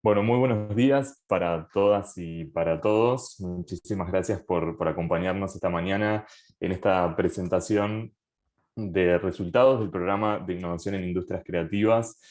Bueno, muy buenos días para todas y para todos. Muchísimas gracias por acompañarnos esta mañana en esta presentación de resultados del programa de innovación en industrias creativas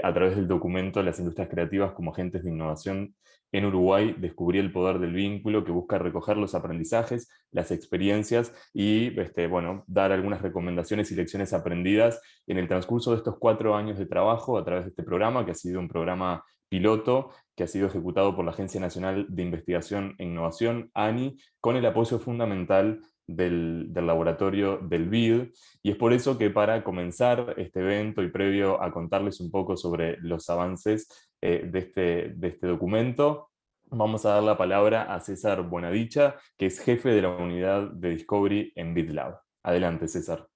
a través del documento Las industrias creativas como agentes de innovación en Uruguay. Descubrí el poder del vínculo, que busca recoger los aprendizajes, las experiencias y bueno, dar algunas recomendaciones y lecciones aprendidas en el transcurso de estos 4 años de trabajo a través de este programa, que ha sido un programa piloto que ha sido ejecutado por la Agencia Nacional de Investigación e Innovación, ANI, con el apoyo fundamental del laboratorio del BID. Y es por eso que para comenzar este evento y previo a contarles un poco sobre los avances de este documento, vamos a dar la palabra a César Buenadicha, que es jefe de la unidad de Discovery en BitLab. Adelante, César.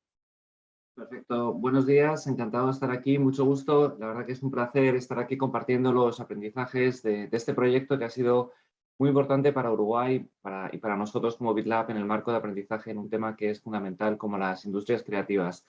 Perfecto. Buenos días, encantado de estar aquí, mucho gusto. La verdad que es un placer estar aquí compartiendo los aprendizajes de este proyecto que ha sido muy importante para Uruguay y para nosotros como BitLab en el marco de aprendizaje en un tema que es fundamental como las industrias creativas.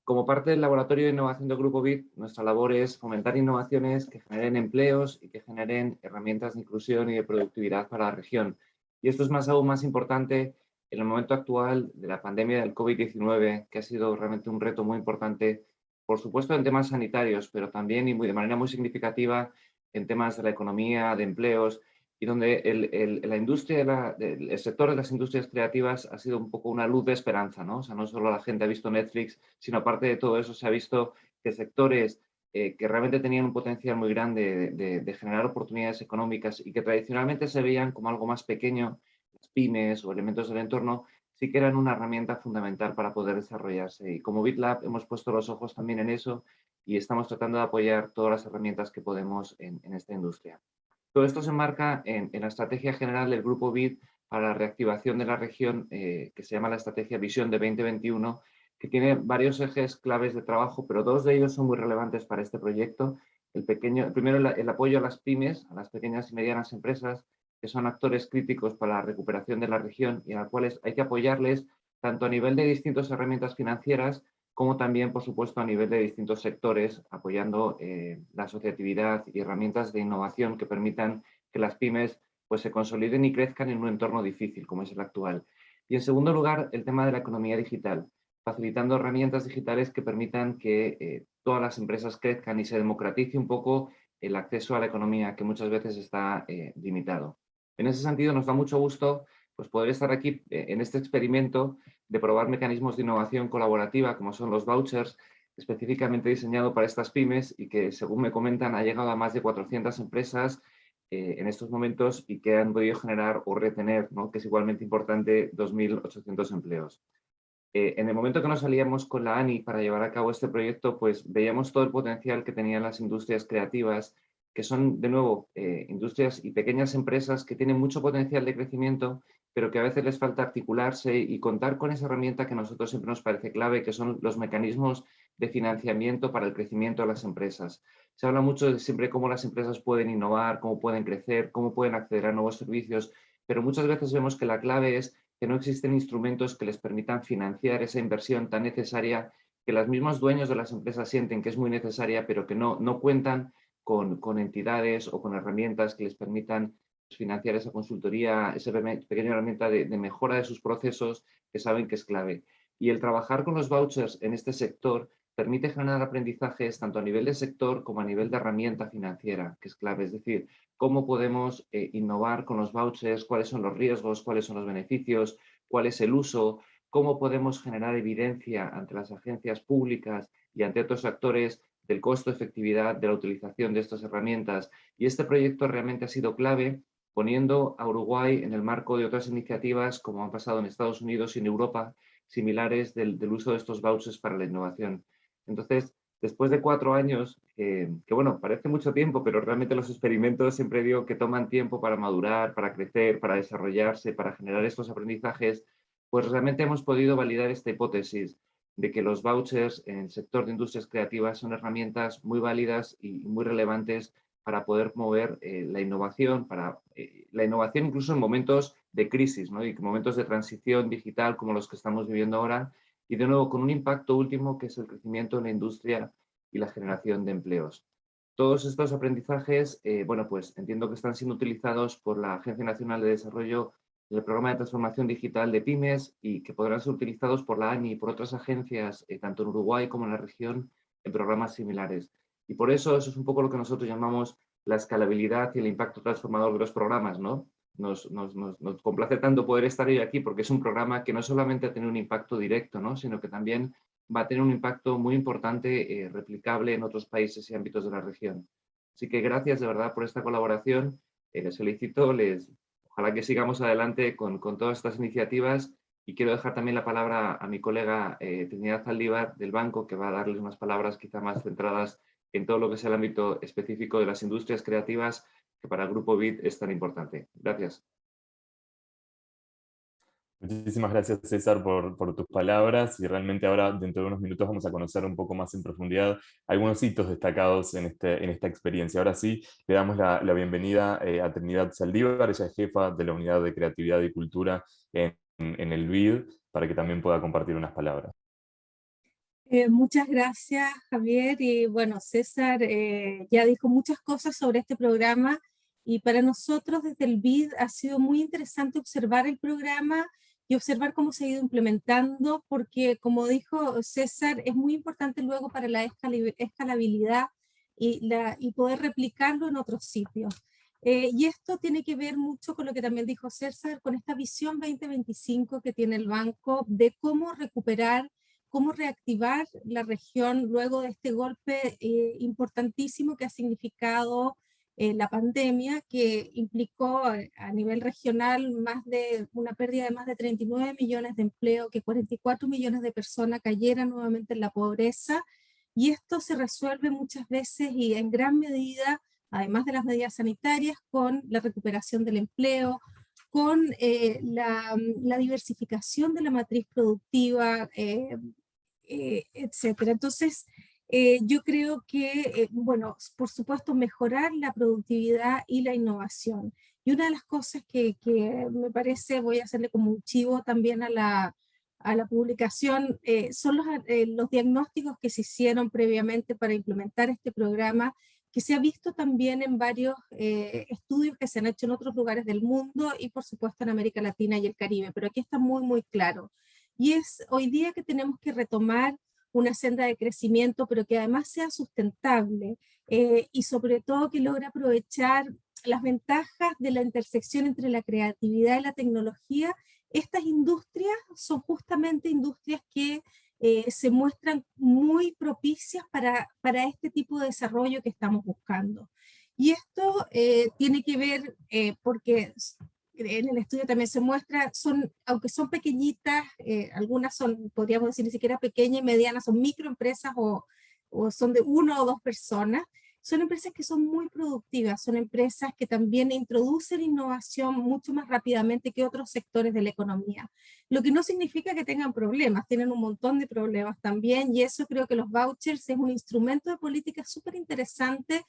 Como parte del Laboratorio de Innovación del Grupo Bit, nuestra labor es fomentar innovaciones que generen empleos y que generen herramientas de inclusión y de productividad para la región. Y esto es aún más importante en el momento actual de la pandemia del COVID-19, que ha sido realmente un reto muy importante, por supuesto en temas sanitarios, pero también y de manera muy significativa en temas de la economía, de empleos, y donde la industria, el sector de las industrias creativas ha sido un poco una luz de esperanza, ¿no? O sea, no solo la gente ha visto Netflix, sino aparte de todo eso se ha visto que sectores que realmente tenían un potencial muy grande de generar oportunidades económicas y que tradicionalmente se veían como algo más pequeño, las pymes o elementos del entorno, sí que eran una herramienta fundamental para poder desarrollarse. Y como BitLab hemos puesto los ojos también en eso y estamos tratando de apoyar todas las herramientas que podemos en esta industria. Todo esto se enmarca en la estrategia general del Grupo BID para la reactivación de la región, que se llama la Estrategia Visión de 2021, que tiene varios ejes claves de trabajo, pero dos de ellos son muy relevantes para este proyecto. El primero, el apoyo a las pymes, a las pequeñas y medianas empresas, que son actores críticos para la recuperación de la región y a las cuales hay que apoyarles tanto a nivel de distintas herramientas financieras como también, por supuesto, a nivel de distintos sectores, apoyando la asociatividad y herramientas de innovación que permitan que las pymes pues, se consoliden y crezcan en un entorno difícil como es el actual. Y en segundo lugar, el tema de la economía digital, facilitando herramientas digitales que permitan que todas las empresas crezcan y se democratice un poco el acceso a la economía, que muchas veces está limitado. En ese sentido, nos da mucho gusto pues, poder estar aquí en este experimento de probar mecanismos de innovación colaborativa, como son los vouchers, específicamente diseñado para estas pymes y que, según me comentan, ha llegado a más de 400 empresas en estos momentos y que han podido generar o retener, ¿no? Que es igualmente importante, 2.800 empleos. En el momento que nos salíamos con la ANI para llevar a cabo este proyecto, pues veíamos todo el potencial que tenían las industrias creativas, que son, de nuevo, industrias y pequeñas empresas que tienen mucho potencial de crecimiento, pero que a veces les falta articularse y contar con esa herramienta que a nosotros siempre nos parece clave, que son los mecanismos de financiamiento para el crecimiento de las empresas. Se habla mucho de siempre cómo las empresas pueden innovar, cómo pueden crecer, cómo pueden acceder a nuevos servicios, pero muchas veces vemos que la clave es que no existen instrumentos que les permitan financiar esa inversión tan necesaria que los mismos dueños de las empresas sienten que es muy necesaria, pero que no cuentan con entidades o con herramientas que les permitan financiar esa consultoría, esa pequeña herramienta de mejora de sus procesos que saben que es clave. Y el trabajar con los vouchers en este sector permite generar aprendizajes tanto a nivel de sector como a nivel de herramienta financiera, que es clave. Es decir, cómo podemos innovar con los vouchers, cuáles son los riesgos, cuáles son los beneficios, cuál es el uso, cómo podemos generar evidencia ante las agencias públicas y ante otros actores del costo-efectividad de la utilización de estas herramientas. Y este proyecto realmente ha sido clave, poniendo a Uruguay en el marco de otras iniciativas, como han pasado en Estados Unidos y en Europa, similares del uso de estos vouchers para la innovación. Entonces, después de 4 años, que bueno, parece mucho tiempo, pero realmente los experimentos siempre digo que toman tiempo para madurar, para crecer, para desarrollarse, para generar estos aprendizajes, pues realmente hemos podido validar esta hipótesis de que los vouchers en el sector de industrias creativas son herramientas muy válidas y muy relevantes para poder mover la innovación, la innovación incluso en momentos de crisis, ¿no? Y momentos de transición digital como los que estamos viviendo ahora, y de nuevo con un impacto último que es el crecimiento en la industria y la generación de empleos. Todos estos aprendizajes, bueno, pues entiendo que están siendo utilizados por la Agencia Nacional de Desarrollo del Programa de Transformación Digital de Pymes y que podrán ser utilizados por la ANI y por otras agencias, tanto en Uruguay como en la región, en programas similares. Y por eso es un poco lo que nosotros llamamos la escalabilidad y el impacto transformador de los programas, ¿no? Nos complace tanto poder estar hoy aquí porque es un programa que no solamente ha tenido un impacto directo, ¿no? Sino que también va a tener un impacto muy importante, replicable en otros países y ámbitos de la región. Así que gracias de verdad por esta colaboración. Les felicito, ojalá que sigamos adelante con todas estas iniciativas y quiero dejar también la palabra a mi colega Trinidad Zaldívar del banco, que va a darles unas palabras quizá más centradas en todo lo que es el ámbito específico de las industrias creativas, que para el Grupo BID es tan importante. Gracias. Muchísimas gracias, César, por tus palabras, y realmente ahora, dentro de unos minutos, vamos a conocer un poco más en profundidad algunos hitos destacados en esta experiencia. Ahora sí, le damos la bienvenida a Trinidad Zaldívar. Ella es jefa de la Unidad de Creatividad y Cultura en el BID, para que también pueda compartir unas palabras. Muchas gracias, Javier. Y bueno, César ya dijo muchas cosas sobre este programa, y para nosotros desde el BID ha sido muy interesante observar el programa y observar cómo se ha ido implementando, porque como dijo César, es muy importante luego para la escalabilidad y poder replicarlo en otros sitios. Y esto tiene que ver mucho con lo que también dijo César, con esta visión 2025 que tiene el banco de cómo recuperar, cómo reactivar la región luego de este golpe importantísimo que ha significado la pandemia, que implicó a nivel regional una pérdida de más de 39 millones de empleo, que 44 millones de personas cayeran nuevamente en la pobreza, y esto se resuelve muchas veces y en gran medida, además de las medidas sanitarias, con la recuperación del empleo, con la diversificación de la matriz productiva, etcétera. Entonces, yo creo que, bueno, por supuesto, mejorar la productividad y la innovación. Y una de las cosas que me parece, voy a hacerle como un chivo también a la publicación, son los diagnósticos que se hicieron previamente para implementar este programa, que se ha visto también en varios estudios que se han hecho en otros lugares del mundo y por supuesto en América Latina y el Caribe, pero aquí está muy, muy claro. Y es hoy día que tenemos que retomar una senda de crecimiento, pero que además sea sustentable y sobre todo que logre aprovechar las ventajas de la intersección entre la creatividad y la tecnología. Estas industrias son justamente industrias que se muestran muy propicias para este tipo de desarrollo que estamos buscando. Y esto tiene que ver porque en el estudio también se muestra, aunque son pequeñitas, algunas son, podríamos decir, ni siquiera pequeñas y medianas, son microempresas o son de 1 o 2 personas, son empresas que son muy productivas, son empresas que también introducen innovación mucho más rápidamente que otros sectores de la economía. Lo que no significa que tengan problemas, tienen un montón de problemas también, y eso creo que los vouchers es un instrumento de política súper interesante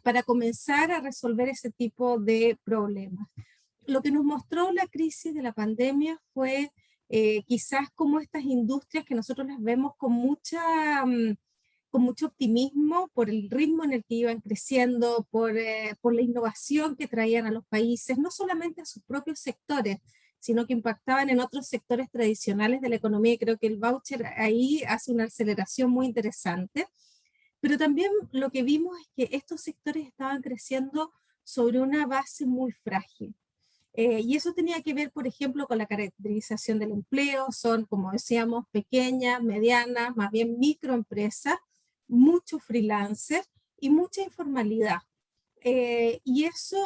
para comenzar a resolver ese tipo de problemas. Lo que nos mostró la crisis de la pandemia fue quizás como estas industrias que nosotros las vemos con mucho optimismo por el ritmo en el que iban creciendo, por la innovación que traían a los países, no solamente a sus propios sectores, sino que impactaban en otros sectores tradicionales de la economía, y creo que el voucher ahí hace una aceleración muy interesante. Pero también lo que vimos es que estos sectores estaban creciendo sobre una base muy frágil. Y eso tenía que ver, por ejemplo, con la caracterización del empleo. Son, como decíamos, pequeñas, medianas, más bien microempresas, muchos freelancers y mucha informalidad. Y eso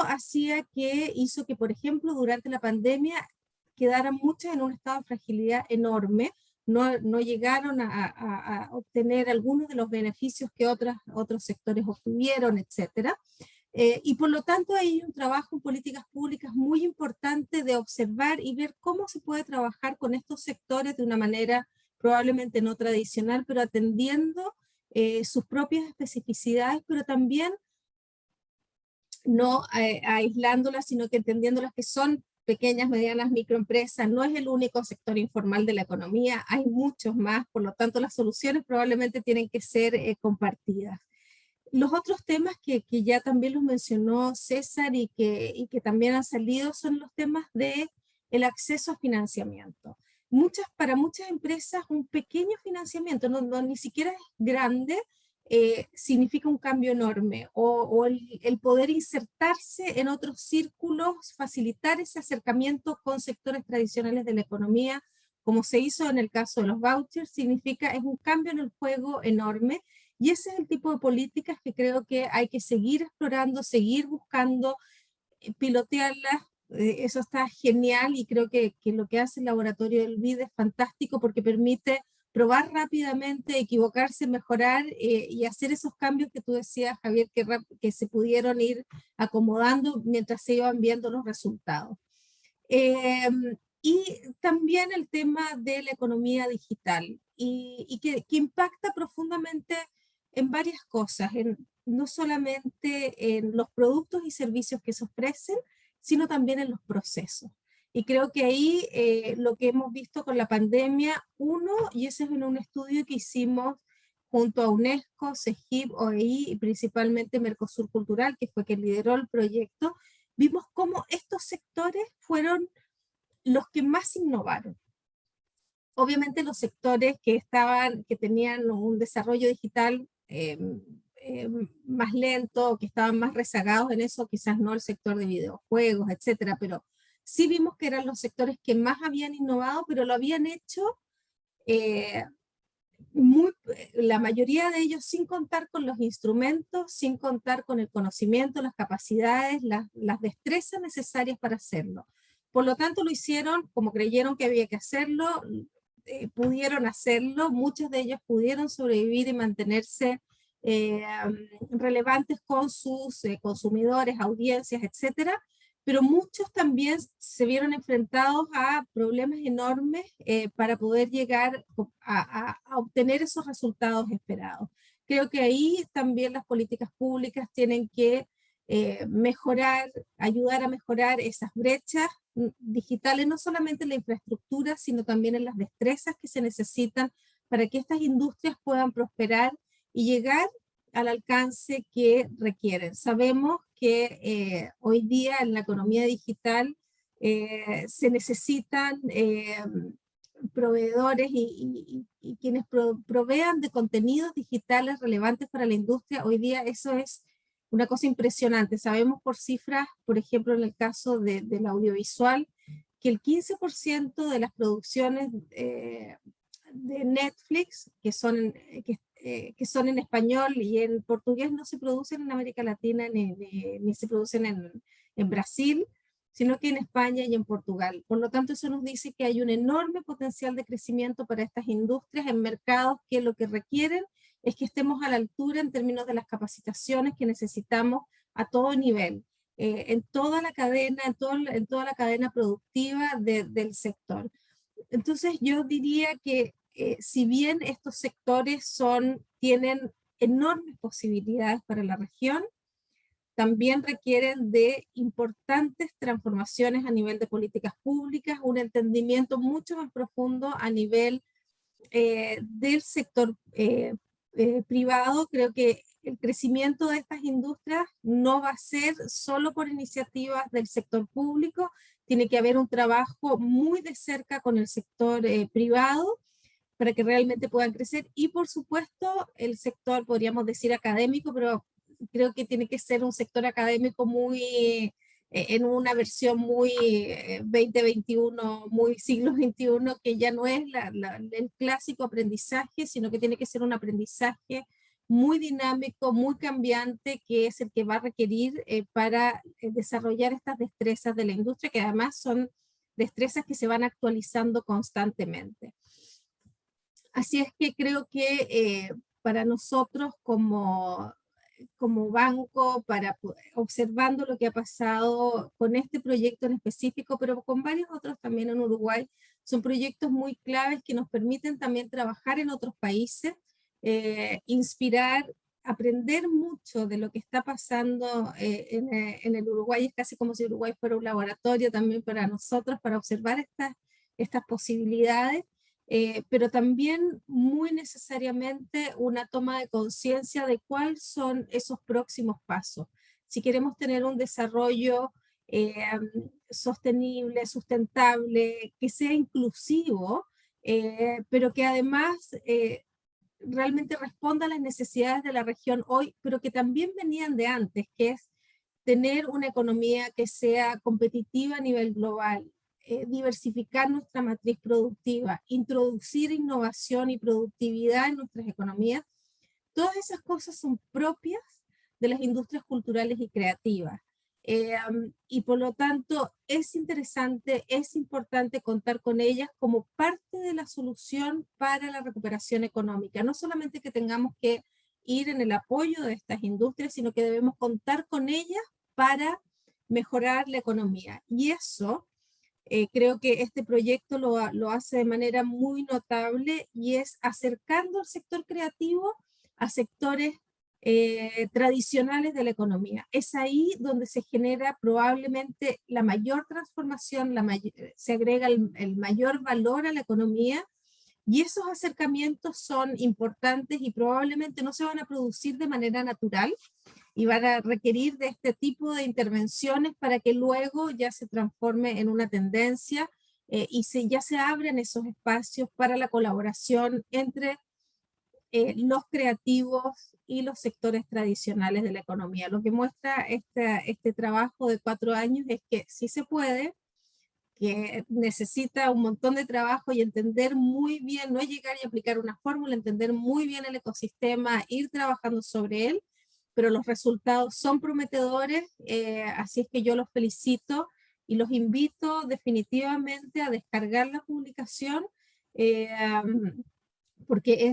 hizo que, por ejemplo, durante la pandemia quedaran muchas en un estado de fragilidad enorme, no llegaron a obtener algunos de los beneficios que otros sectores obtuvieron, etcétera. Y por lo tanto hay un trabajo en políticas públicas muy importante de observar y ver cómo se puede trabajar con estos sectores de una manera probablemente no tradicional, pero atendiendo sus propias especificidades, pero también no aislándolas, sino que entendiéndolas que son pequeñas, medianas, microempresas. No es el único sector informal de la economía, hay muchos más, por lo tanto las soluciones probablemente tienen que ser compartidas. Los otros temas que ya también los mencionó César y que también han salido son los temas de el acceso a financiamiento. Para muchas empresas un pequeño financiamiento, ni siquiera es grande, significa un cambio enorme, o el poder insertarse en otros círculos, facilitar ese acercamiento con sectores tradicionales de la economía, como se hizo en el caso de los vouchers, es un cambio en el juego enorme, y ese es el tipo de políticas que creo que hay que seguir explorando, seguir buscando, pilotearlas. Eso está genial y creo que lo que hace el laboratorio del BID es fantástico porque permite probar rápidamente, equivocarse, mejorar y hacer esos cambios que tú decías, Javier, que se pudieron ir acomodando mientras se iban viendo los resultados. Y también el tema de la economía digital y que impacta profundamente en varias cosas, no solamente en los productos y servicios que se ofrecen, sino también en los procesos. Y creo que ahí lo que hemos visto con la pandemia, y ese es en un estudio que hicimos junto a UNESCO, CEGIP, OEI y principalmente Mercosur Cultural, que fue quien lideró el proyecto, vimos cómo estos sectores fueron los que más innovaron. Obviamente los sectores que tenían un desarrollo digital más lento, que estaban más rezagados en eso, quizás no el sector de videojuegos, etcétera, pero sí vimos que eran los sectores que más habían innovado, pero lo habían hecho eh, la mayoría de ellos sin contar con los instrumentos, sin contar con el conocimiento, las capacidades, las destrezas necesarias para hacerlo. Por lo tanto, lo hicieron como creyeron que había que hacerlo, pudieron hacerlo, muchos de ellos pudieron sobrevivir y mantenerse relevantes con sus consumidores, audiencias, etcétera, pero muchos también se vieron enfrentados a problemas enormes para poder llegar a obtener esos resultados esperados. Creo que ahí también las políticas públicas tienen que mejorar, ayudar a mejorar esas brechas digitales, no solamente en la infraestructura, sino también en las destrezas que se necesitan para que estas industrias puedan prosperar y llegar al alcance que requieren. Sabemos que hoy día en la economía digital se necesitan proveedores y quienes provean de contenidos digitales relevantes para la industria. Hoy día eso es una cosa impresionante. Sabemos por cifras, por ejemplo, en el caso del audiovisual, que el 15% de las producciones de Netflix, que son en español y en portugués, no se producen en América Latina ni se producen en Brasil, sino que en España y en Portugal. Por lo tanto, eso nos dice que hay un enorme potencial de crecimiento para estas industrias en mercados que lo que requieren es que estemos a la altura en términos de las capacitaciones que necesitamos a todo nivel, en toda la cadena, en toda la cadena productiva del sector. Entonces yo diría que si bien estos sectores tienen enormes posibilidades para la región, también requieren de importantes transformaciones a nivel de políticas públicas, un entendimiento mucho más profundo a nivel del sector privado. Creo que el crecimiento de estas industrias no va a ser solo por iniciativas del sector público, tiene que haber un trabajo muy de cerca con el sector privado para que realmente puedan crecer y por supuesto el sector, podríamos decir académico, pero creo que tiene que ser un sector académico muy en una versión muy 2021, muy siglo XXI, que ya no es el clásico aprendizaje, sino que tiene que ser un aprendizaje muy dinámico, muy cambiante, que es el que va a requerir para desarrollar estas destrezas de la industria, que además son destrezas que se van actualizando constantemente. Así es que creo que para nosotros como banco, observando lo que ha pasado con este proyecto en específico, pero con varios otros también en Uruguay, son proyectos muy claves que nos permiten también trabajar en otros países, inspirar, aprender mucho de lo que está pasando en el Uruguay. Es casi como si Uruguay fuera un laboratorio también para nosotros, para observar estas posibilidades pero también muy necesariamente una toma de conciencia de cuáles son esos próximos pasos. Si queremos tener un desarrollo sostenible, sustentable, que sea inclusivo, pero que además realmente responda a las necesidades de la región hoy, pero que también venían de antes, que es tener una economía que sea competitiva a nivel global, diversificar nuestra matriz productiva, introducir innovación y productividad en nuestras economías. Todas esas cosas son propias de las industrias culturales y creativas. Y por lo tanto es interesante, es importante contar con ellas como parte de la solución para la recuperación económica. No solamente que tengamos que ir en el apoyo de estas industrias, sino que debemos contar con ellas para mejorar la economía. Y eso creo que este proyecto lo hace de manera muy notable y es acercando al sector creativo a sectores tradicionales de la economía. Es ahí donde se genera probablemente la mayor transformación, se agrega el mayor valor a la economía, y esos acercamientos son importantes y probablemente no se van a producir de manera natural y van a requerir de este tipo de intervenciones para que luego ya se transforme en una tendencia y ya se abren esos espacios para la colaboración entre los creativos y los sectores tradicionales de la economía. Lo que muestra este trabajo de 4 años es que sí se puede, que necesita un montón de trabajo y entender muy bien, no es llegar y aplicar una fórmula, entender muy bien el ecosistema, ir trabajando sobre él, pero los resultados son prometedores, así es que yo los felicito y los invito definitivamente a descargar la publicación, porque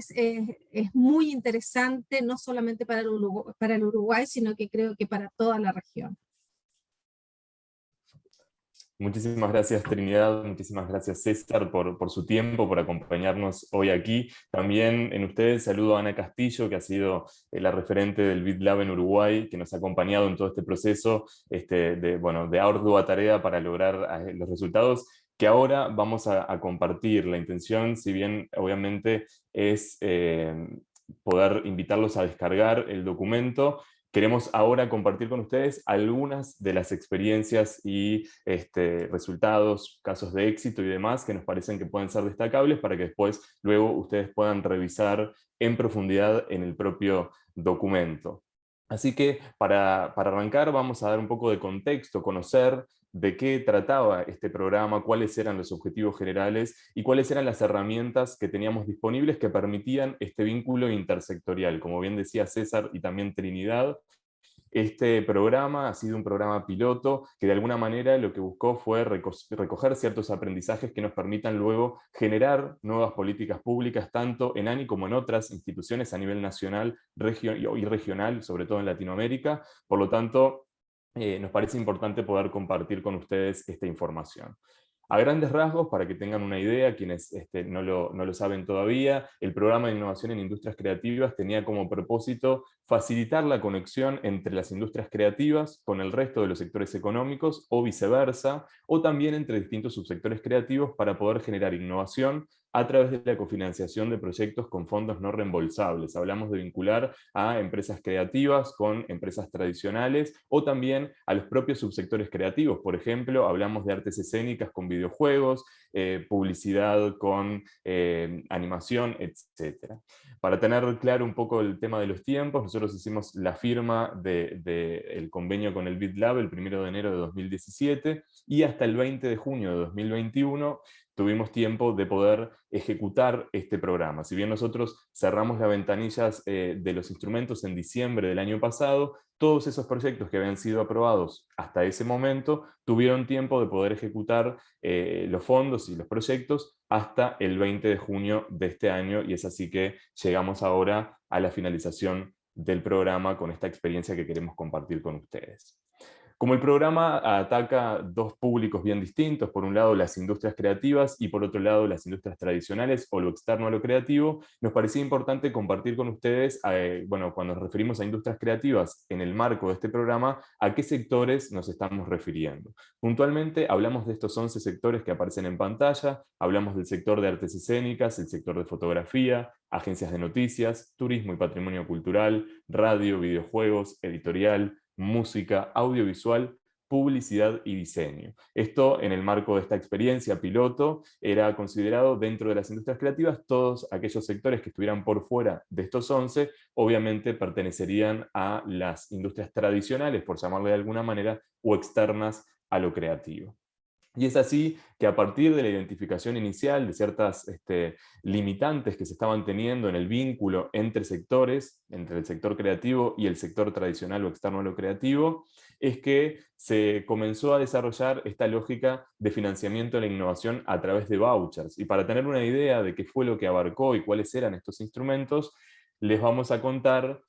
es muy interesante, no solamente para el Uruguay, sino que creo que para toda la región. Muchísimas gracias, Trinidad, muchísimas gracias, César, por su tiempo, por acompañarnos hoy aquí. También en ustedes saludo a Ana Castillo, que ha sido la referente del BitLab en Uruguay, que nos ha acompañado en todo este proceso de ardua tarea para lograr los resultados que ahora vamos a compartir. La intención, si bien obviamente es poder invitarlos a descargar el documento, queremos ahora compartir con ustedes algunas de las experiencias y resultados, casos de éxito y demás que nos parecen que pueden ser destacables para que después luego ustedes puedan revisar en profundidad en el propio documento. Así que para arrancar vamos a dar un poco de contexto, conocer de qué trataba este programa, cuáles eran los objetivos generales y cuáles eran las herramientas que teníamos disponibles que permitían este vínculo intersectorial. Como bien decía César y también Trinidad, este programa ha sido un programa piloto que de alguna manera lo que buscó fue recoger ciertos aprendizajes que nos permitan luego generar nuevas políticas públicas tanto en ANI como en otras instituciones a nivel nacional y regional, sobre todo en Latinoamérica. Por lo tanto, nos parece importante poder compartir con ustedes esta información. A grandes rasgos, para que tengan una idea, quienes no lo saben todavía, el programa de innovación en industrias creativas tenía como propósito facilitar la conexión entre las industrias creativas con el resto de los sectores económicos o viceversa, o también entre distintos subsectores creativos para poder generar innovación a través de la cofinanciación de proyectos con fondos no reembolsables. Hablamos de vincular a empresas creativas con empresas tradicionales o también a los propios subsectores creativos. Por ejemplo, hablamos de artes escénicas con videojuegos, publicidad con animación, etc. Para tener claro un poco el tema de los tiempos, nosotros hicimos la firma del convenio con el BitLab el 1 de enero de 2017 y hasta el 20 de junio de 2021 tuvimos tiempo de poder ejecutar este programa. Si bien nosotros cerramos las ventanillas de los instrumentos en diciembre del año pasado, todos esos proyectos que habían sido aprobados hasta ese momento tuvieron tiempo de poder ejecutar los fondos y los proyectos hasta el 20 de junio de este año, y es así que llegamos ahora a la finalización del programa con esta experiencia que queremos compartir con ustedes. Como el programa ataca dos públicos bien distintos, por un lado las industrias creativas y por otro lado las industrias tradicionales o lo externo a lo creativo, nos parecía importante compartir con ustedes, bueno, cuando nos referimos a industrias creativas en el marco de este programa, a qué sectores nos estamos refiriendo. Puntualmente hablamos de estos 11 sectores que aparecen en pantalla, hablamos del sector de artes escénicas, el sector de fotografía, agencias de noticias, turismo y patrimonio cultural, radio, videojuegos, editorial, música, audiovisual, publicidad y diseño. Esto en el marco de esta experiencia piloto era considerado dentro de las industrias creativas, todos aquellos sectores que estuvieran por fuera de estos 11 obviamente pertenecerían a las industrias tradicionales, por llamarle de alguna manera, o externas a lo creativo. Y es así que a partir de la identificación inicial de ciertas limitantes que se estaban teniendo en el vínculo entre sectores, entre el sector creativo y el sector tradicional o externo a lo creativo, es que se comenzó a desarrollar esta lógica de financiamiento de la innovación a través de vouchers. Y para tener una idea de qué fue lo que abarcó y cuáles eran estos instrumentos, les vamos a contar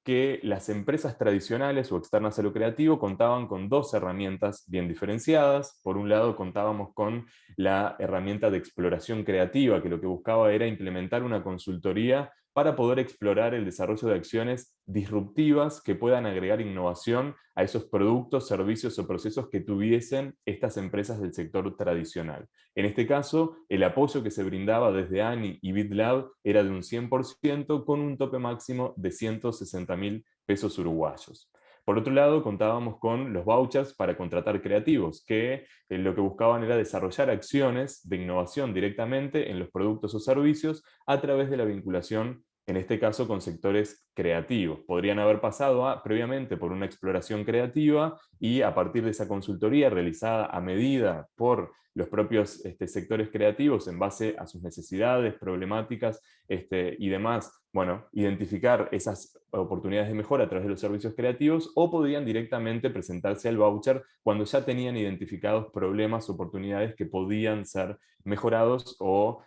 que las empresas tradicionales o externas a lo creativo contaban con dos herramientas bien diferenciadas. Por un lado, contábamos con la herramienta de exploración creativa, que lo que buscaba era implementar una consultoría para poder explorar el desarrollo de acciones disruptivas que puedan agregar innovación a esos productos, servicios o procesos que tuviesen estas empresas del sector tradicional. En este caso, el apoyo que se brindaba desde ANI y BitLab era de un 100% con un tope máximo de 160.000 pesos uruguayos. Por otro lado, contábamos con los vouchers para contratar creativos, que lo que buscaban era desarrollar acciones de innovación directamente en los productos o servicios a través de la vinculación, en este caso con sectores creativos. Podrían haber pasado previamente por una exploración creativa y a partir de esa consultoría realizada a medida por los propios sectores creativos en base a sus necesidades, problemáticas y demás, bueno, identificar esas oportunidades de mejora a través de los servicios creativos, o podrían directamente presentarse al voucher cuando ya tenían identificados problemas, oportunidades que podían ser mejorados o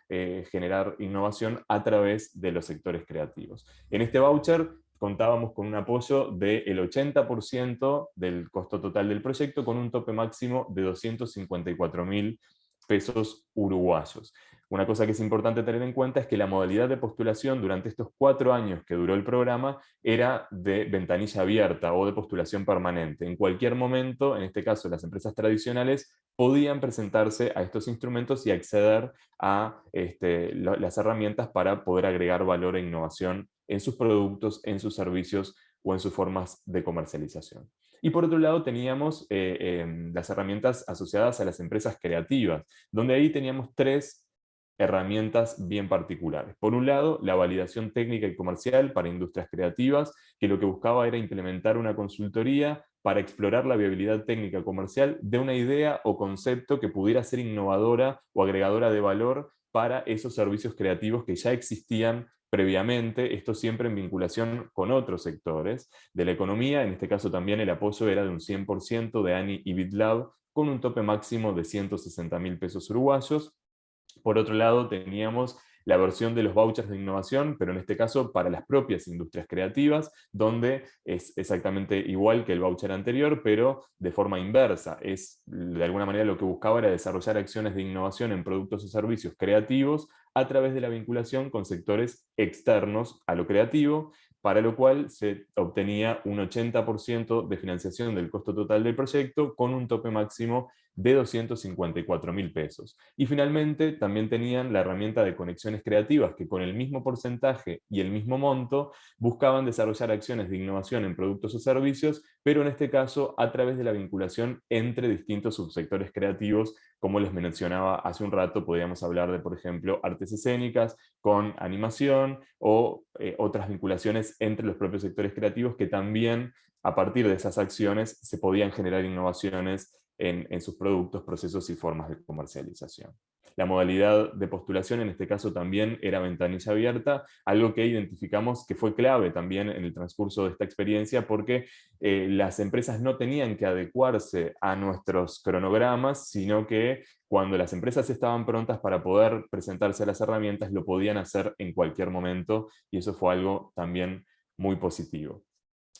generar innovación a través de los sectores creativos. En este voucher contábamos con un apoyo del 80% del costo total del proyecto, con un tope máximo de 254.000 pesos uruguayos. Una cosa que es importante tener en cuenta es que la modalidad de postulación durante estos 4 años que duró el programa era de ventanilla abierta o de postulación permanente. En cualquier momento, en este caso las empresas tradicionales, podían presentarse a estos instrumentos y acceder a las herramientas para poder agregar valor e innovación en sus productos, en sus servicios o en sus formas de comercialización. Y por otro lado teníamos las herramientas asociadas a las empresas creativas, donde ahí teníamos 3 herramientas bien particulares. Por un lado, la validación técnica y comercial para industrias creativas, que lo que buscaba era implementar una consultoría para explorar la viabilidad técnica comercial de una idea o concepto que pudiera ser innovadora o agregadora de valor para esos servicios creativos que ya existían previamente, esto siempre en vinculación con otros sectores de la economía. En este caso también el apoyo era de un 100% de ANI y BitLab, con un tope máximo de 160.000 pesos uruguayos. Por otro lado, teníamos la versión de los vouchers de innovación, pero en este caso para las propias industrias creativas, donde es exactamente igual que el voucher anterior, pero de forma inversa. De alguna manera lo que buscaba era desarrollar acciones de innovación en productos o servicios creativos a través de la vinculación con sectores externos a lo creativo, para lo cual se obtenía un 80% de financiación del costo total del proyecto, con un tope máximo de 254.000 pesos. Y finalmente también tenían la herramienta de conexiones creativas, que con el mismo porcentaje y el mismo monto buscaban desarrollar acciones de innovación en productos o servicios, pero en este caso a través de la vinculación entre distintos subsectores creativos. Como les mencionaba hace un rato, podríamos hablar de, por ejemplo, artes escénicas con animación o otras vinculaciones entre los propios sectores creativos que también, a partir de esas acciones, se podían generar innovaciones en sus productos, procesos y formas de comercialización. La modalidad de postulación en este caso también era ventanilla abierta, algo que identificamos que fue clave también en el transcurso de esta experiencia, porque las empresas no tenían que adecuarse a nuestros cronogramas, sino que cuando las empresas estaban prontas para poder presentarse a las herramientas, lo podían hacer en cualquier momento, y eso fue algo también muy positivo.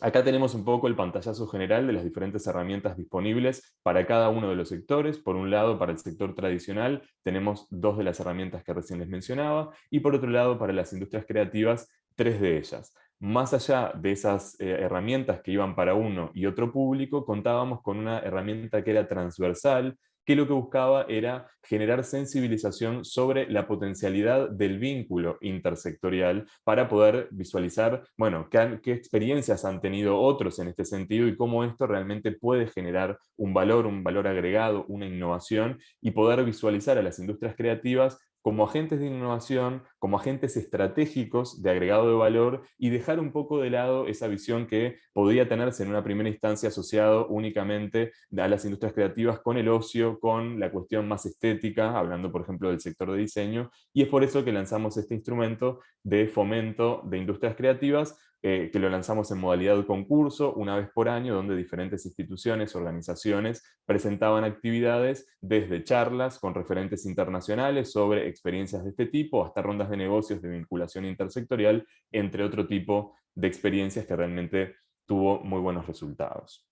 Acá tenemos un poco el pantallazo general de las diferentes herramientas disponibles para cada uno de los sectores. Por un lado, para el sector tradicional, tenemos 2 de las herramientas que recién les mencionaba, y por otro lado, para las industrias creativas, 3 de ellas. Más allá de esas herramientas que iban para uno y otro público, contábamos con una herramienta que era transversal, que lo que buscaba era generar sensibilización sobre la potencialidad del vínculo intersectorial para poder visualizar, bueno, qué experiencias han tenido otros en este sentido y cómo esto realmente puede generar un valor agregado, una innovación, y poder visualizar a las industrias creativas como agentes de innovación, como agentes estratégicos de agregado de valor, y dejar un poco de lado esa visión que podría tenerse en una primera instancia asociado únicamente a las industrias creativas con el ocio, con la cuestión más estética, hablando por ejemplo del sector de diseño, y es por eso que lanzamos este instrumento de fomento de industrias creativas, que lo lanzamos en modalidad concurso una vez por año, donde diferentes instituciones, organizaciones presentaban actividades, desde charlas con referentes internacionales sobre experiencias de este tipo, hasta rondas de negocios de vinculación intersectorial, entre otro tipo de experiencias que realmente tuvo muy buenos resultados.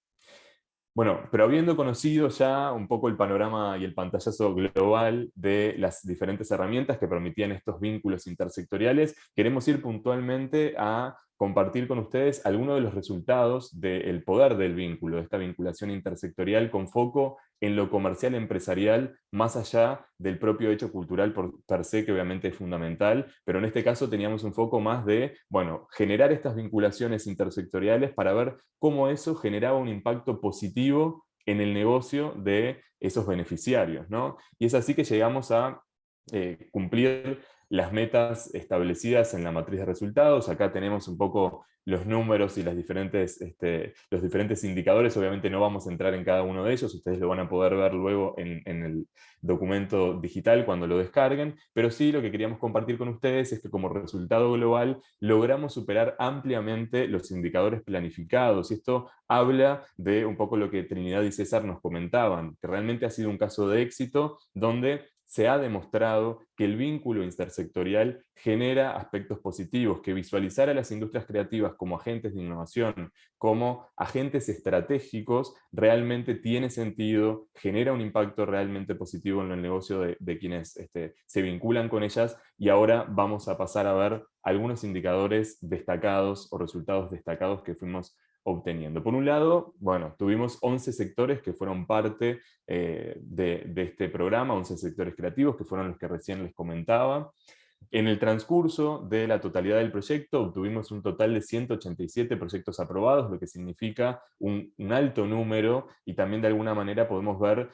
Bueno, pero habiendo conocido ya un poco el panorama y el pantallazo global de las diferentes herramientas que permitían estos vínculos intersectoriales, queremos ir puntualmente a compartir con ustedes algunos de los resultados del poder del vínculo, de esta vinculación intersectorial con foco en lo comercial empresarial, más allá del propio hecho cultural per se, que obviamente es fundamental, pero en este caso teníamos un foco más de, bueno, generar estas vinculaciones intersectoriales para ver cómo eso generaba un impacto positivo en el negocio de esos beneficiarios, ¿no? Y es así que llegamos a cumplir las metas establecidas en la matriz de resultados. Acá tenemos un poco los números y los diferentes indicadores. Obviamente no vamos a entrar en cada uno de ellos, ustedes lo van a poder ver luego en el documento digital cuando lo descarguen, pero sí lo que queríamos compartir con ustedes es que como resultado global logramos superar ampliamente los indicadores planificados, y esto habla de un poco lo que Trinidad y César nos comentaban, que realmente ha sido un caso de éxito donde se ha demostrado que el vínculo intersectorial genera aspectos positivos, que visualizar a las industrias creativas como agentes de innovación, como agentes estratégicos, realmente tiene sentido, genera un impacto realmente positivo en el negocio de quienes se vinculan con ellas, y ahora vamos a pasar a ver algunos indicadores destacados o resultados destacados que fuimos obteniendo. Por un lado, bueno, tuvimos 11 sectores que fueron parte de este programa, 11 sectores creativos que fueron los que recién les comentaba. En el transcurso de la totalidad del proyecto obtuvimos un total de 187 proyectos aprobados, lo que significa un alto número, y también de alguna manera podemos ver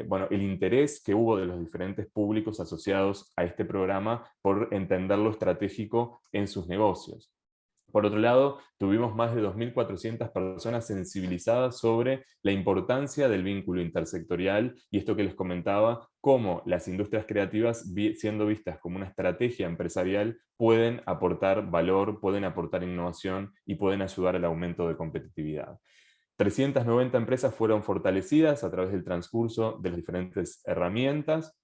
bueno, el interés que hubo de los diferentes públicos asociados a este programa por entender lo estratégico en sus negocios. Por otro lado, tuvimos más de 2.400 personas sensibilizadas sobre la importancia del vínculo intersectorial, y esto que les comentaba, cómo las industrias creativas, siendo vistas como una estrategia empresarial, pueden aportar valor, pueden aportar innovación y pueden ayudar al aumento de competitividad. 390 empresas fueron fortalecidas a través del transcurso de las diferentes herramientas.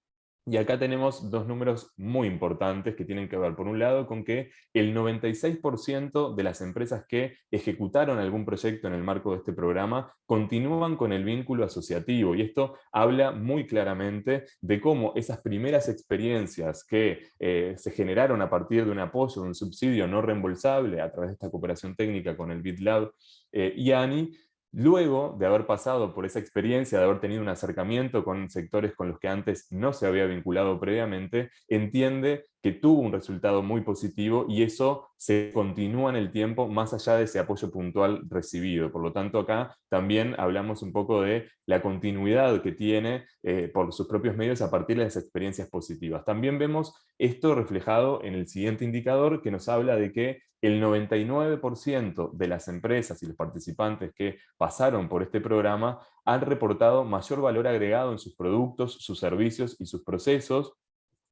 Y acá tenemos dos números muy importantes que tienen que ver, por un lado, con que el 96% de las empresas que ejecutaron algún proyecto en el marco de este programa continúan con el vínculo asociativo. Y esto habla muy claramente de cómo esas primeras experiencias que se generaron a partir de un apoyo, de un subsidio no reembolsable a través de esta cooperación técnica con el BitLab y ANI, luego de haber pasado por esa experiencia, de haber tenido un acercamiento con sectores con los que antes no se había vinculado previamente, entiende que tuvo un resultado muy positivo, y eso se continúa en el tiempo más allá de ese apoyo puntual recibido. Por lo tanto, acá también hablamos un poco de la continuidad que tiene por sus propios medios a partir de las experiencias positivas. También vemos esto reflejado en el siguiente indicador, que nos habla de que el 99% de las empresas y los participantes que pasaron por este programa han reportado mayor valor agregado en sus productos, sus servicios y sus procesos.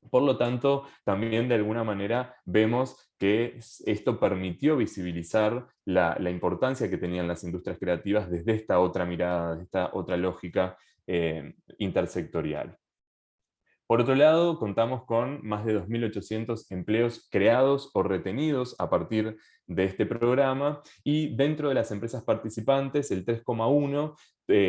Por lo tanto, también de alguna manera vemos que esto permitió visibilizar la importancia que tenían las industrias creativas desde esta otra mirada, desde esta otra lógica intersectorial. Por otro lado, contamos con más de 2.800 empleos creados o retenidos a partir de este programa, y dentro de las empresas participantes, el 3,1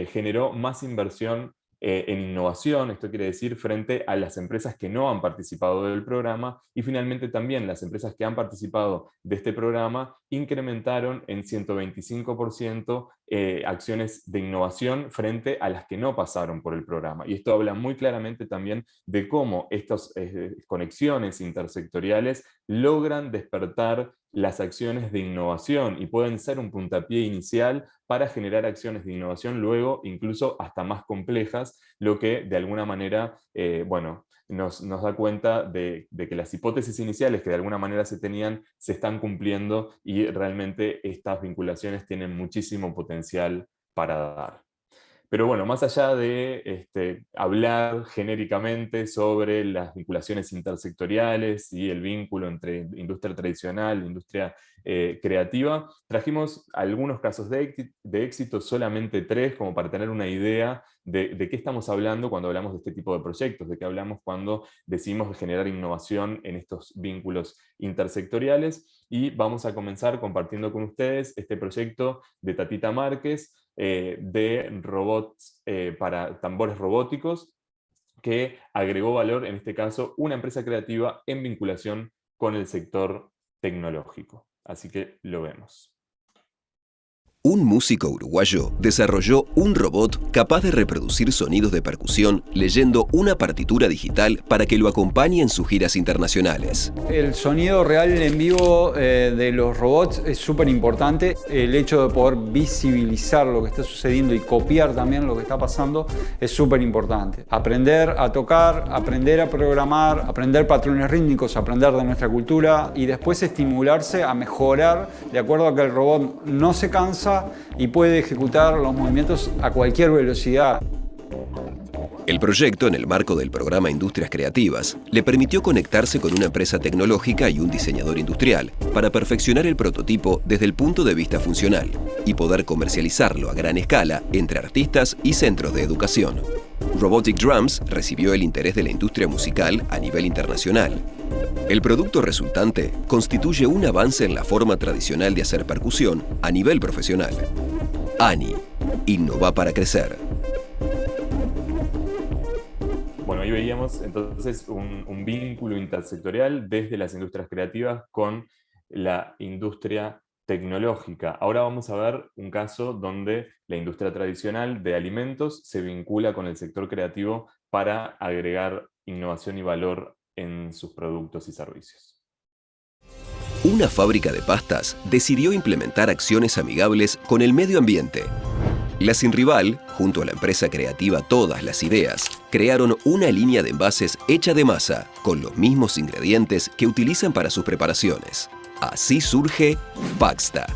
generó más inversión en innovación, esto quiere decir frente a las empresas que no han participado del programa, y finalmente también las empresas que han participado de este programa incrementaron en 125% acciones de innovación frente a las que no pasaron por el programa. Y esto habla muy claramente también de cómo estas conexiones intersectoriales logran despertar las acciones de innovación y pueden ser un puntapié inicial para generar acciones de innovación luego incluso hasta más complejas, lo que de alguna manera, nos da cuenta de que las hipótesis iniciales que de alguna manera se tenían se están cumpliendo, y realmente estas vinculaciones tienen muchísimo potencial para dar. Pero bueno, más allá de hablar genéricamente sobre las vinculaciones intersectoriales y el vínculo entre industria tradicional e industria creativa, trajimos algunos casos de éxito, solamente 3, como para tener una idea de qué estamos hablando cuando hablamos de este tipo de proyectos, de qué hablamos cuando decidimos generar innovación en estos vínculos intersectoriales. Y vamos a comenzar compartiendo con ustedes este proyecto de Tatita Márquez, de robots para tambores robóticos, que agregó valor, en este caso, una empresa creativa en vinculación con el sector tecnológico. Así que lo vemos. Un músico uruguayo desarrolló un robot capaz de reproducir sonidos de percusión leyendo una partitura digital para que lo acompañe en sus giras internacionales. El sonido real en vivo de los robots es súper importante. El hecho de poder visibilizar lo que está sucediendo y copiar también lo que está pasando es súper importante. Aprender a tocar, aprender a programar, aprender patrones rítmicos, aprender de nuestra cultura y después estimularse a mejorar de acuerdo a que el robot no se cansa y puede ejecutar los movimientos a cualquier velocidad. El proyecto, en el marco del programa Industrias Creativas, le permitió conectarse con una empresa tecnológica y un diseñador industrial para perfeccionar el prototipo desde el punto de vista funcional y poder comercializarlo a gran escala entre artistas y centros de educación. Robotic Drums recibió el interés de la industria musical a nivel internacional. El producto resultante constituye un avance en la forma tradicional de hacer percusión a nivel profesional. ANI innova para crecer. Bueno, ahí veíamos entonces un vínculo intersectorial desde las industrias creativas con la industria tecnológica. Ahora vamos a ver un caso donde la industria tradicional de alimentos se vincula con el sector creativo para agregar innovación y valor en sus productos y servicios. Una fábrica de pastas decidió implementar acciones amigables con el medio ambiente. La Sin Rival, junto a la empresa creativa Todas las Ideas, crearon una línea de envases hecha de masa, con los mismos ingredientes que utilizan para sus preparaciones. Así surge Paxta.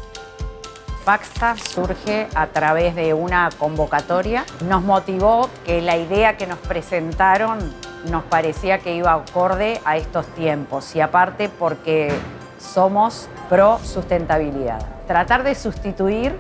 Paxta surge a través de una convocatoria. Nos motivó que la idea que nos presentaron nos parecía que iba acorde a estos tiempos, y aparte porque somos pro sustentabilidad. Tratar de sustituir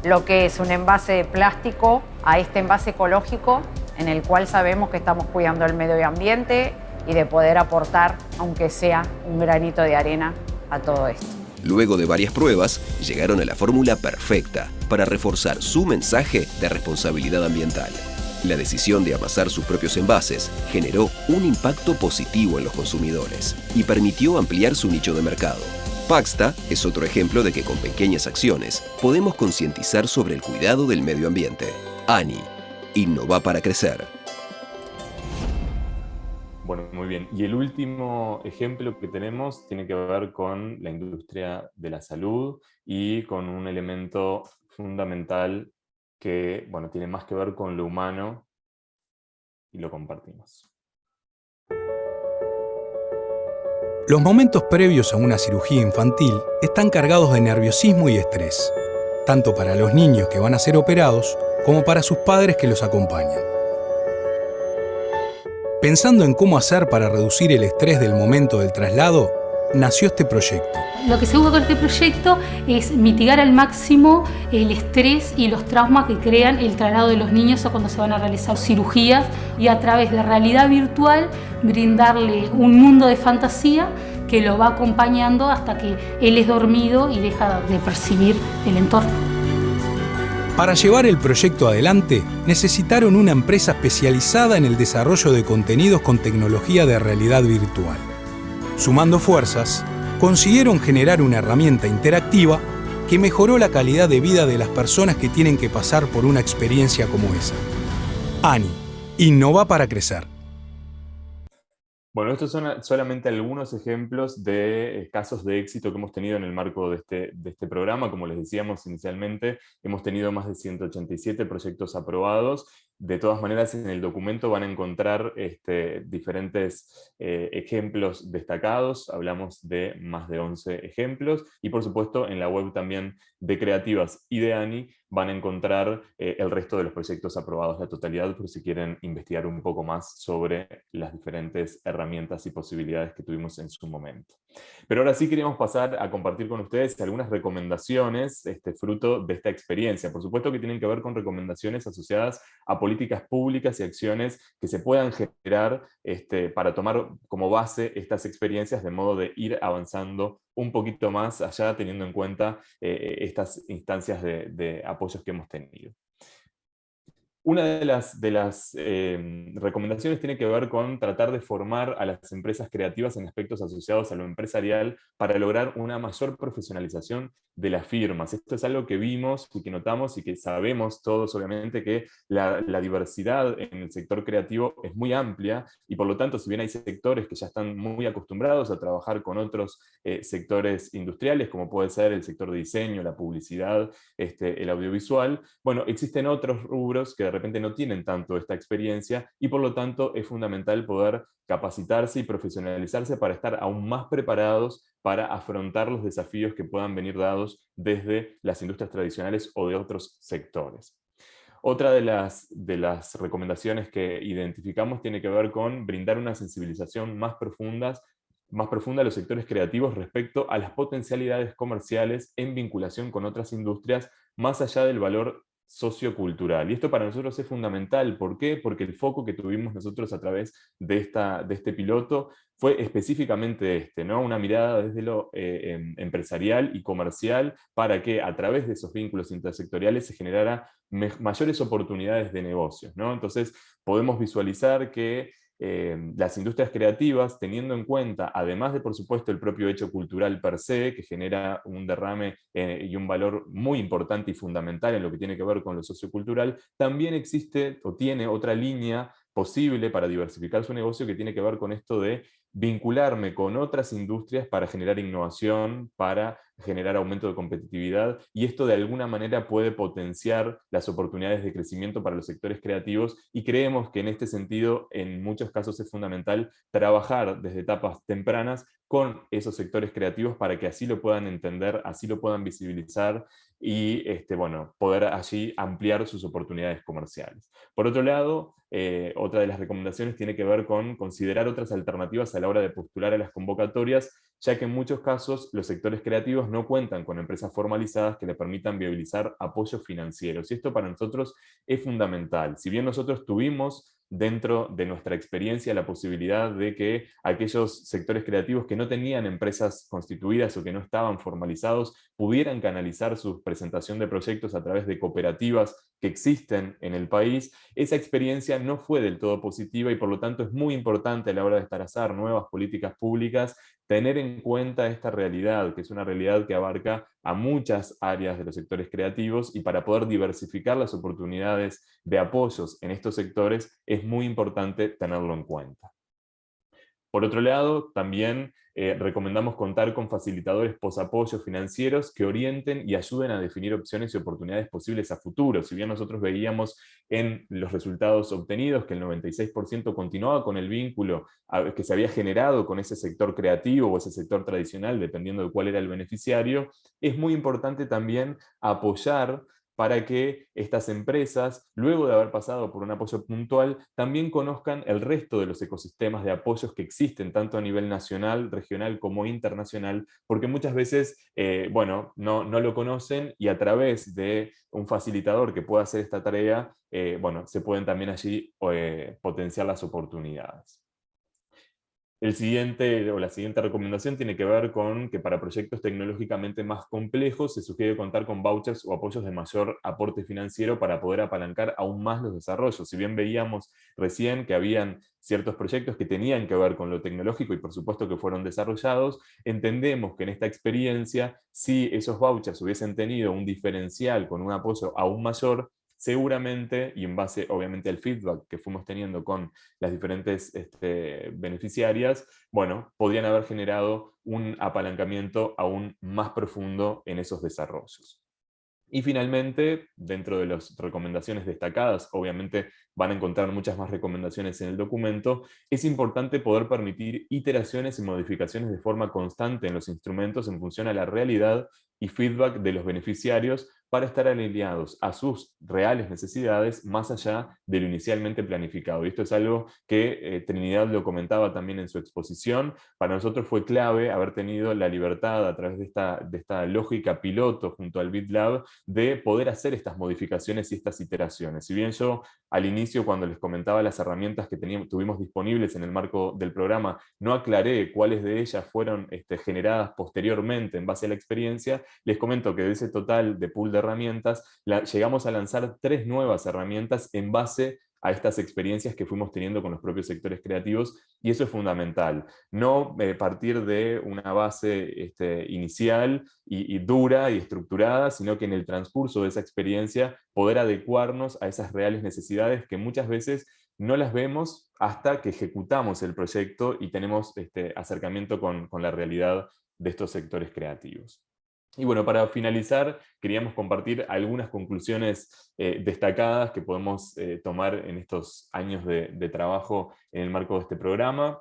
lo que es un envase de plástico a este envase ecológico, en el cual sabemos que estamos cuidando el medio ambiente y de poder aportar, aunque sea un granito de arena, a todo esto. Luego de varias pruebas, llegaron a la fórmula perfecta para reforzar su mensaje de responsabilidad ambiental. La decisión de amasar sus propios envases generó un impacto positivo en los consumidores y permitió ampliar su nicho de mercado. Paxta es otro ejemplo de que con pequeñas acciones podemos concientizar sobre el cuidado del medio ambiente. ANI innova para crecer. Bueno, muy bien. Y el último ejemplo que tenemos tiene que ver con la industria de la salud y con un elemento fundamental que, bueno, tiene más que ver con lo humano, y lo compartimos. Los momentos previos a una cirugía infantil están cargados de nerviosismo y estrés, tanto para los niños que van a ser operados como para sus padres que los acompañan. Pensando en cómo hacer para reducir el estrés del momento del traslado, nació este proyecto. Lo que se busca con este proyecto es mitigar al máximo el estrés y los traumas que crean el traslado de los niños o cuando se van a realizar cirugías, y a través de realidad virtual brindarle un mundo de fantasía que lo va acompañando hasta que él es dormido y deja de percibir el entorno. Para llevar el proyecto adelante, necesitaron una empresa especializada en el desarrollo de contenidos con tecnología de realidad virtual. Sumando fuerzas, consiguieron generar una herramienta interactiva que mejoró la calidad de vida de las personas que tienen que pasar por una experiencia como esa. ANI, innova para crecer. Bueno, estos son solamente algunos ejemplos de casos de éxito que hemos tenido en el marco de este programa. Como les decíamos inicialmente, hemos tenido más de 187 proyectos aprobados. De todas maneras, en el documento van a encontrar diferentes ejemplos destacados. Hablamos de más de 11 ejemplos. Y por supuesto, en la web también de Creativas y de ANI van a encontrar el resto de los proyectos aprobados, la totalidad, por si quieren investigar un poco más sobre las diferentes herramientas y posibilidades que tuvimos en su momento. Pero ahora sí queríamos pasar a compartir con ustedes algunas recomendaciones fruto de esta experiencia. Por supuesto que tienen que ver con recomendaciones asociadas a políticas públicas y acciones que se puedan generar para tomar como base estas experiencias, de modo de ir avanzando un poquito más allá, teniendo en cuenta estas instancias de apoyos que hemos tenido. Una de las recomendaciones tiene que ver con tratar de formar a las empresas creativas en aspectos asociados a lo empresarial para lograr una mayor profesionalización de las firmas. Esto es algo que vimos y que notamos y que sabemos todos, obviamente, que la diversidad en el sector creativo es muy amplia, y por lo tanto, si bien hay sectores que ya están muy acostumbrados a trabajar con otros sectores industriales, como puede ser el sector de diseño, la publicidad, el audiovisual, bueno, existen otros rubros que de repente no tienen tanto esta experiencia, y por lo tanto es fundamental poder capacitarse y profesionalizarse para estar aún más preparados para afrontar los desafíos que puedan venir dados desde las industrias tradicionales o de otros sectores. Otra de las recomendaciones que identificamos tiene que ver con brindar una sensibilización más profunda a los sectores creativos respecto a las potencialidades comerciales en vinculación con otras industrias, más allá del valor sociocultural. Y esto para nosotros es fundamental. ¿Por qué? Porque el foco que tuvimos nosotros a través de este piloto fue específicamente ¿no? Una mirada desde lo empresarial y comercial, para que a través de esos vínculos intersectoriales se generara mayores oportunidades de negocios, ¿no? Entonces podemos visualizar que las industrias creativas, teniendo en cuenta, además de por supuesto el propio hecho cultural per se, que genera un derrame y un valor muy importante y fundamental en lo que tiene que ver con lo sociocultural, también existe o tiene otra línea posible para diversificar su negocio, que tiene que ver con esto de vincularme con otras industrias para generar innovación, para generar aumento de competitividad, y esto de alguna manera puede potenciar las oportunidades de crecimiento para los sectores creativos, y creemos que en este sentido en muchos casos es fundamental trabajar desde etapas tempranas con esos sectores creativos para que así lo puedan entender, así lo puedan visibilizar y poder allí ampliar sus oportunidades comerciales. Por otro lado, otra de las recomendaciones tiene que ver con considerar otras alternativas a la hora de postular a las convocatorias, ya que en muchos casos los sectores creativos no cuentan con empresas formalizadas que le permitan viabilizar apoyos financieros. Y esto para nosotros es fundamental. Si bien nosotros tuvimos dentro de nuestra experiencia la posibilidad de que aquellos sectores creativos que no tenían empresas constituidas o que no estaban formalizados pudieran canalizar su presentación de proyectos a través de cooperativas que existen en el país, esa experiencia no fue del todo positiva, y por lo tanto es muy importante a la hora de establecer nuevas políticas públicas tener en cuenta esta realidad, que es una realidad que abarca a muchas áreas de los sectores creativos, y para poder diversificar las oportunidades de apoyos en estos sectores es muy importante tenerlo en cuenta. Por otro lado, también recomendamos contar con facilitadores posapoyo financieros que orienten y ayuden a definir opciones y oportunidades posibles a futuro. Si bien nosotros veíamos en los resultados obtenidos que el 96% continuaba con el vínculo que se había generado con ese sector creativo o ese sector tradicional, dependiendo de cuál era el beneficiario, es muy importante también apoyar para que estas empresas, luego de haber pasado por un apoyo puntual, también conozcan el resto de los ecosistemas de apoyos que existen, tanto a nivel nacional, regional como internacional, porque muchas veces bueno, no lo conocen, y a través de un facilitador que pueda hacer esta tarea, bueno, se pueden también allí potenciar las oportunidades. La siguiente recomendación tiene que ver con que para proyectos tecnológicamente más complejos se sugiere contar con vouchers o apoyos de mayor aporte financiero para poder apalancar aún más los desarrollos. Si bien veíamos recién que habían ciertos proyectos que tenían que ver con lo tecnológico y por supuesto que fueron desarrollados, entendemos que en esta experiencia, si esos vouchers hubiesen tenido un diferencial con un apoyo aún mayor, seguramente, y en base obviamente al feedback que fuimos teniendo con las diferentes beneficiarias, bueno, podrían haber generado un apalancamiento aún más profundo en esos desarrollos. Y finalmente, dentro de las recomendaciones destacadas, obviamente van a encontrar muchas más recomendaciones en el documento, es importante poder permitir iteraciones y modificaciones de forma constante en los instrumentos en función a la realidad y feedback de los beneficiarios para estar alineados a sus reales necesidades más allá de lo inicialmente planificado. Y esto es algo que Trinidad lo comentaba también en su exposición. Para nosotros fue clave haber tenido la libertad a través de esta lógica piloto junto al BitLab de poder hacer estas modificaciones y estas iteraciones. Si bien yo al inicio, cuando les comentaba las herramientas que tuvimos disponibles en el marco del programa, no aclaré cuáles de ellas fueron generadas posteriormente en base a la experiencia, les comento que de ese total de pool de herramientas, llegamos a lanzar 3 nuevas herramientas en base a estas experiencias que fuimos teniendo con los propios sectores creativos, y eso es fundamental. No partir de una base inicial y dura y estructurada, sino que en el transcurso de esa experiencia poder adecuarnos a esas reales necesidades que muchas veces no las vemos hasta que ejecutamos el proyecto y tenemos acercamiento con la realidad de estos sectores creativos. Y bueno, para finalizar, queríamos compartir algunas conclusiones destacadas que podemos tomar en estos años de trabajo en el marco de este programa.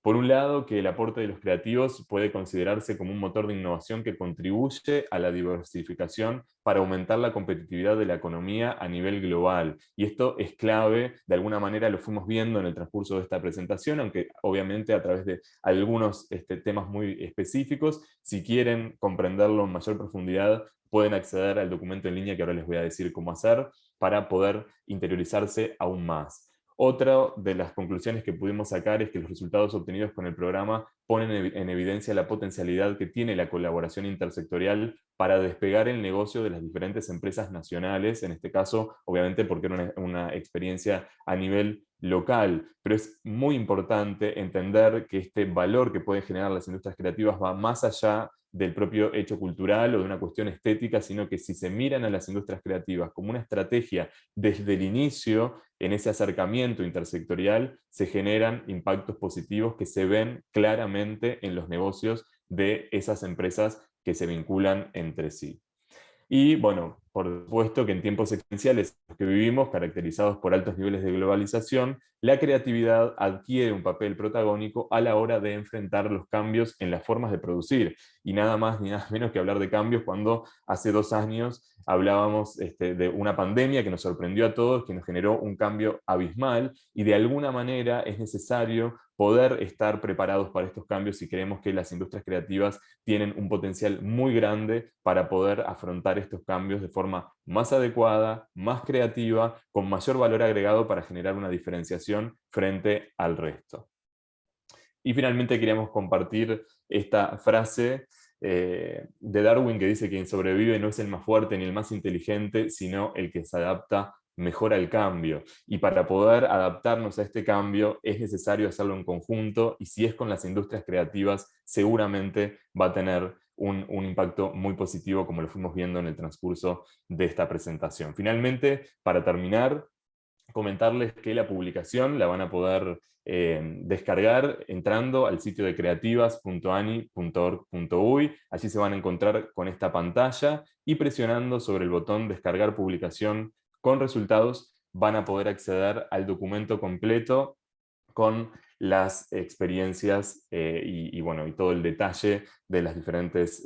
Por un lado, que el aporte de los creativos puede considerarse como un motor de innovación que contribuye a la diversificación para aumentar la competitividad de la economía a nivel global. Y esto es clave, de alguna manera lo fuimos viendo en el transcurso de esta presentación, aunque obviamente a través de algunos temas muy específicos. Si quieren comprenderlo en mayor profundidad, pueden acceder al documento en línea que ahora les voy a decir cómo hacer para poder interiorizarse aún más. Otra de las conclusiones que pudimos sacar es que los resultados obtenidos con el programa ponen en evidencia la potencialidad que tiene la colaboración intersectorial para despegar el negocio de las diferentes empresas nacionales, en este caso, obviamente porque era una experiencia a nivel local, pero es muy importante entender que este valor que pueden generar las industrias creativas va más allá del propio hecho cultural o de una cuestión estética, sino que si se miran a las industrias creativas como una estrategia desde el inicio, en ese acercamiento intersectorial, se generan impactos positivos que se ven claramente en los negocios de esas empresas que se vinculan entre sí. Y bueno, por supuesto que en tiempos exponenciales que vivimos, caracterizados por altos niveles de globalización, la creatividad adquiere un papel protagónico a la hora de enfrentar los cambios en las formas de producir. Y nada más ni nada menos que hablar de cambios cuando hace 2 años hablábamos de una pandemia que nos sorprendió a todos, que nos generó un cambio abismal, y de alguna manera es necesario poder estar preparados para estos cambios si creemos que las industrias creativas tienen un potencial muy grande para poder afrontar estos cambios de forma más adecuada, más creativa, con mayor valor agregado para generar una diferenciación frente al resto. Y finalmente queríamos compartir esta frase de Darwin que dice que quien sobrevive no es el más fuerte ni el más inteligente, sino el que se adapta mejor al cambio. Y para poder adaptarnos a este cambio es necesario hacerlo en conjunto, y si es con las industrias creativas, seguramente va a tener un impacto muy positivo, como lo fuimos viendo en el transcurso de esta presentación. Finalmente, para terminar, comentarles que la publicación la van a poder descargar entrando al sitio de creativas.ani.org.uy. Allí se van a encontrar con esta pantalla y presionando sobre el botón descargar publicación con resultados van a poder acceder al documento completo con las experiencias y todo el detalle de los diferentes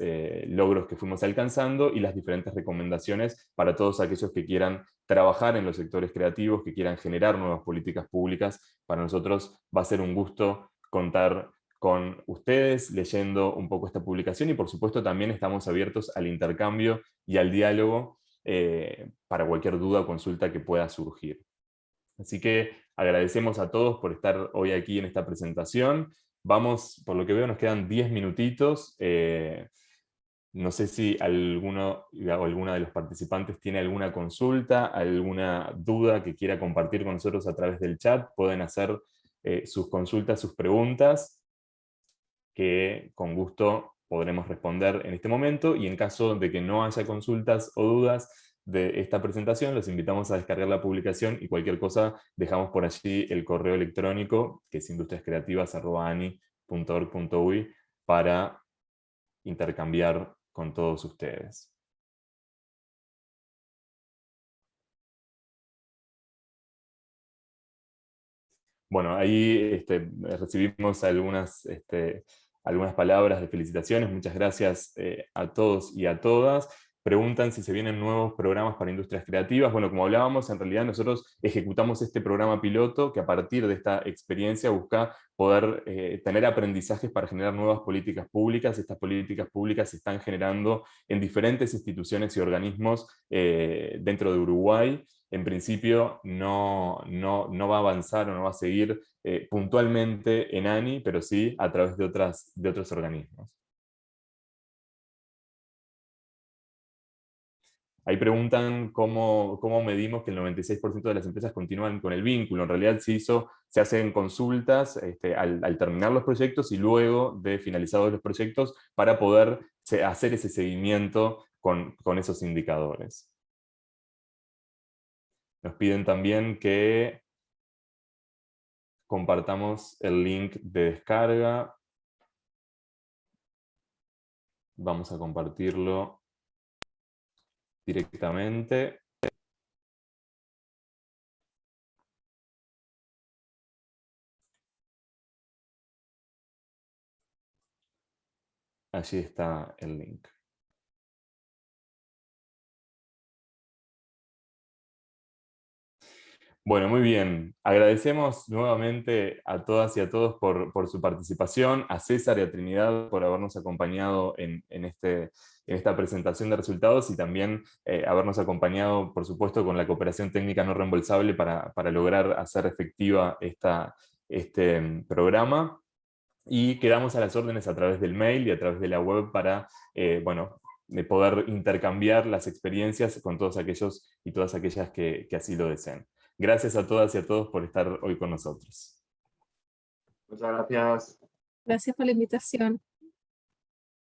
logros que fuimos alcanzando y las diferentes recomendaciones para todos aquellos que quieran trabajar en los sectores creativos, que quieran generar nuevas políticas públicas. Para nosotros va a ser un gusto contar con ustedes leyendo un poco esta publicación y por supuesto también estamos abiertos al intercambio y al diálogo para cualquier duda o consulta que pueda surgir. Así que agradecemos a todos por estar hoy aquí en esta presentación. Vamos, por lo que veo nos quedan 10 minutitos. No sé si alguno o alguna de los participantes tiene alguna consulta, alguna duda que quiera compartir con nosotros a través del chat. Pueden hacer sus consultas, sus preguntas, que con gusto podremos responder en este momento, y en caso de que no haya consultas o dudas de esta presentación, los invitamos a descargar la publicación y cualquier cosa dejamos por allí el correo electrónico, que es industriascreativas@ani.org.uy, para intercambiar con todos ustedes. Bueno, ahí recibimos algunas palabras de felicitaciones. Muchas gracias a todos y a todas. Preguntan si se vienen nuevos programas para industrias creativas. Bueno, como hablábamos, en realidad nosotros ejecutamos este programa piloto que a partir de esta experiencia busca poder tener aprendizajes para generar nuevas políticas públicas. Estas políticas públicas se están generando en diferentes instituciones y organismos dentro de Uruguay. En principio no va a avanzar o no va a seguir puntualmente en ANI, pero sí a través de otros organismos. Ahí preguntan cómo medimos que el 96% de las empresas continúan con el vínculo. En realidad se hacen consultas al terminar los proyectos y luego de finalizados los proyectos para poder hacer ese seguimiento con esos indicadores. Nos piden también que compartamos el link de descarga. Vamos a compartirlo directamente. Allí está el link. Bueno, muy bien. Agradecemos nuevamente a todas y a todos por su participación, a César y a Trinidad por habernos acompañado en esta presentación de resultados y también habernos acompañado, por supuesto, con la cooperación técnica no reembolsable para lograr hacer efectiva este programa. Y quedamos a las órdenes a través del mail y a través de la web para de poder intercambiar las experiencias con todos aquellos y todas aquellas que así lo deseen. Gracias a todas y a todos por estar hoy con nosotros. Muchas gracias. Gracias por la invitación.